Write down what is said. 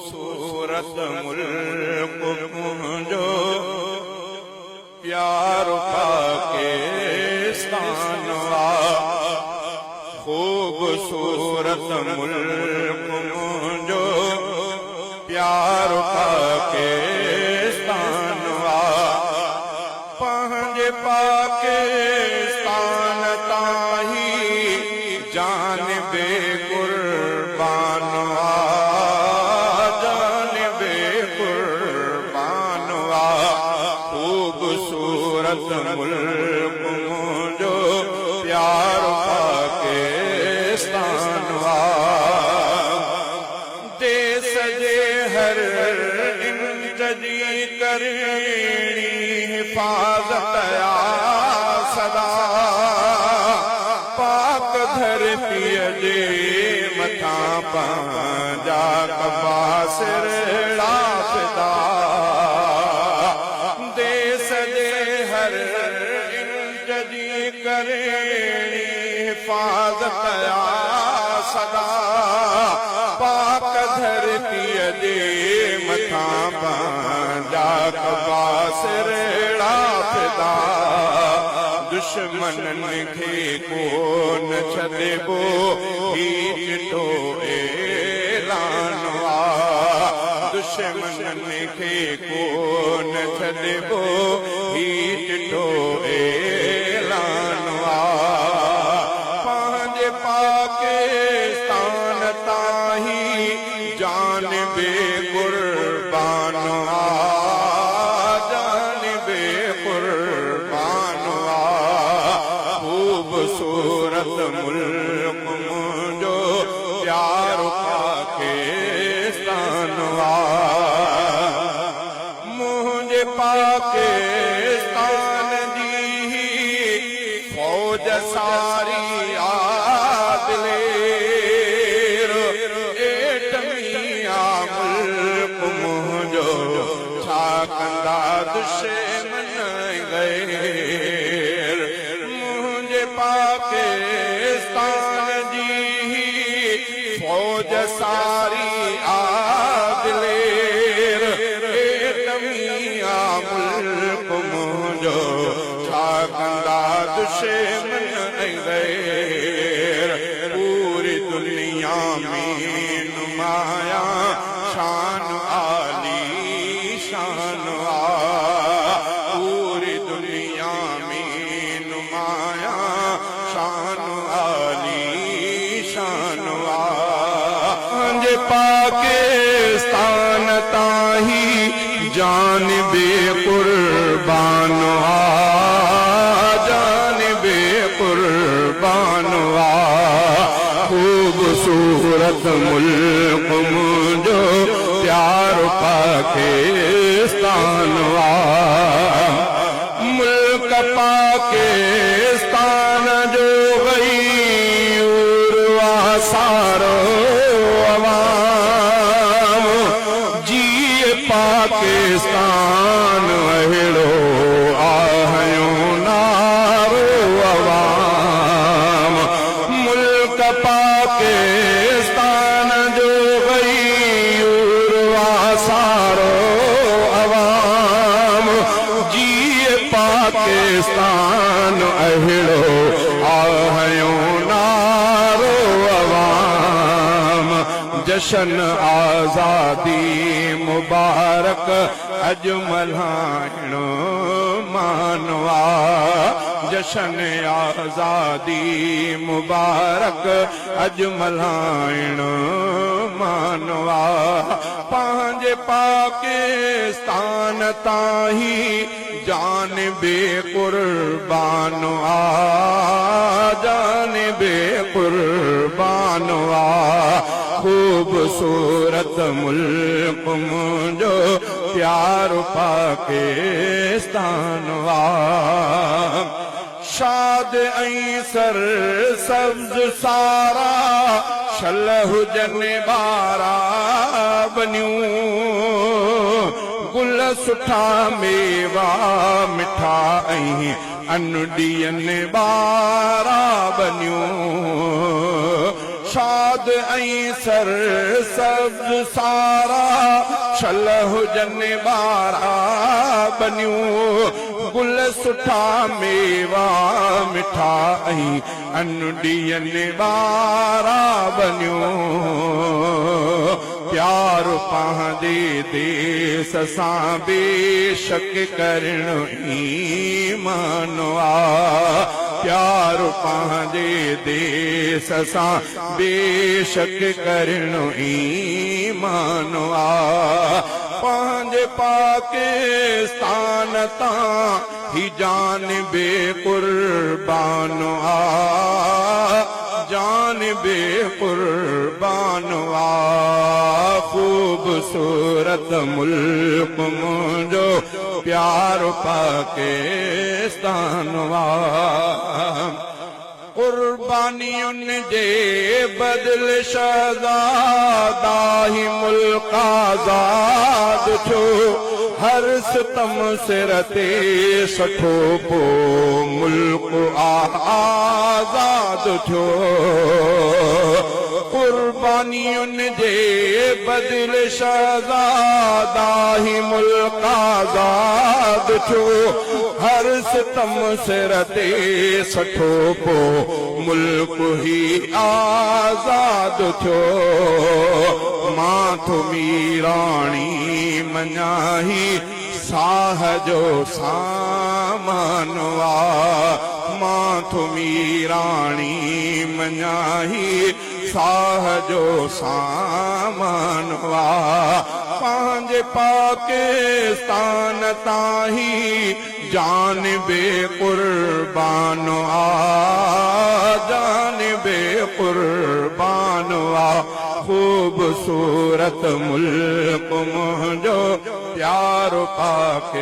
खूबसूरत मुल्क मुंहिंजो प्यारो पाकिस्तान आ खूबसूरत मुल्क मुंहिंजो प्यारो पाकिस्तान आ पंहिंजे पाकिस्तान ताही जान बेकुर्बान आ जान बेकुर्बान आ खूबसूरत मुल्क मुंहिंजो प्यारो पाकिस्तान आ देश जे हर इंच जी करणी हिफाज़त आ सदा पाक धरतीअ जे मथां पंहिंजा कबासिर राफ़िदा देश जे हर इंच जी करणी हिफाज़त आ सदा पाक धरतीअ जे मथां पंहिंजा कबासिर राफ़िदा दुश्मननि खे कोन छॾिबो ही चिठो ऐलान आ दुश्मननि खे कोन छॾिबो ही चिठो ऐलान आ पंहिंजे पाकिस्तान ताही जान बेकुर्बान आ जान बेकुर्बान आ खूबसूरत मुल्क मुंहिंजो प्यारो पाकिस्तान आ मुंहिंजे पाकिस्तान जी फौज सारी आदिलेर एटमिया मुल्क मुंहिंजो छा कंदा दुश्मन गैर मुंहिंजे पाकिस्तान जी फौज सारी आदिलेर एटमिया मुल्क मुंहिंजो छा कंदा दुश्मन गैर पूरी दुनिया में नुमाया शान आली शान आ पूरी दुनिया में नुमाया शान आली शान आ पंहिंजे पाकिस्तान ताही जान बेकुर्बान आ जान बेकुर्बान आ खूबसूरत मुल्क मुंहिंजो प्यारो पाकिस्तान आ मुल्क पाकिस्तान जो गयूर आ सारो अवाम जीए पाकिस्तान अहिड़ो आहयो नारो अवाम मुल्क पाकिस्तान जो गयूर आ सारो अवाम जीए पाकिस्तान अहिड़ो आहयो नारो अवाम जशन आज़ादी मुबारक अॼु मल्हाइणो मानवा जशन आज़ादी मुबारक अॼु मल्हाइणो मानवा पंहिंजे पाकिस्तान ताही जान बेकुर्बान आ जान बेकुर्बान आ खूबसूरत मुल्क मुंहिंजो प्यारो पाकिस्तान आ शाद ऐं सर सब्ज सारा शल हुजनि बारा बनियूं गुल सुठा मेवा मिठा ऐं अन ॾींहनि बारा बनियूं शाद ऐं सर सब्ज़ सारा शल हुजनि ॿारा बनियूं गुल सुठा मेवा मिठा ऐं अन ॾियनि वारा बनियूं प्यार पंहिंजे देश सां बेशक करणु ईमान आहे प्यार पंहिंजे देश सां बेशक करणु ईमान आहे पंहिंजे पाकिस्तान तां ही जान बेक़ुर्बान आहे जान बेक़ुर्बान आहे ख़ूबसूरत मुल्क मुंहिंजो प्यार पाकिस्तान आहे कुर्बानियुनि जे बदल शहज़ादा ही मुल्क आज़ाद थियो हर सितम सिर ते सठो पोइ मुल्क आज़ाद थियो कुर्बानियुनि जे बदल शहज़ादा ही मुल्क आज़ाद थियो हर सितम सिर ते सठो पोइ मुल्क ही आज़ाद थियो मां तुमी राणी मञाही साह जो सामान आहे मां तुमी राणी मञाही साह जो सामान आहे पंहिंजे पाकिस्तान ताहीं जान बेक़ुर्बान आहे जान बेक़ुर्बान आहे ख़ूबसूरत मुल्क मुंहिंजो प्यारो पाकिस्तान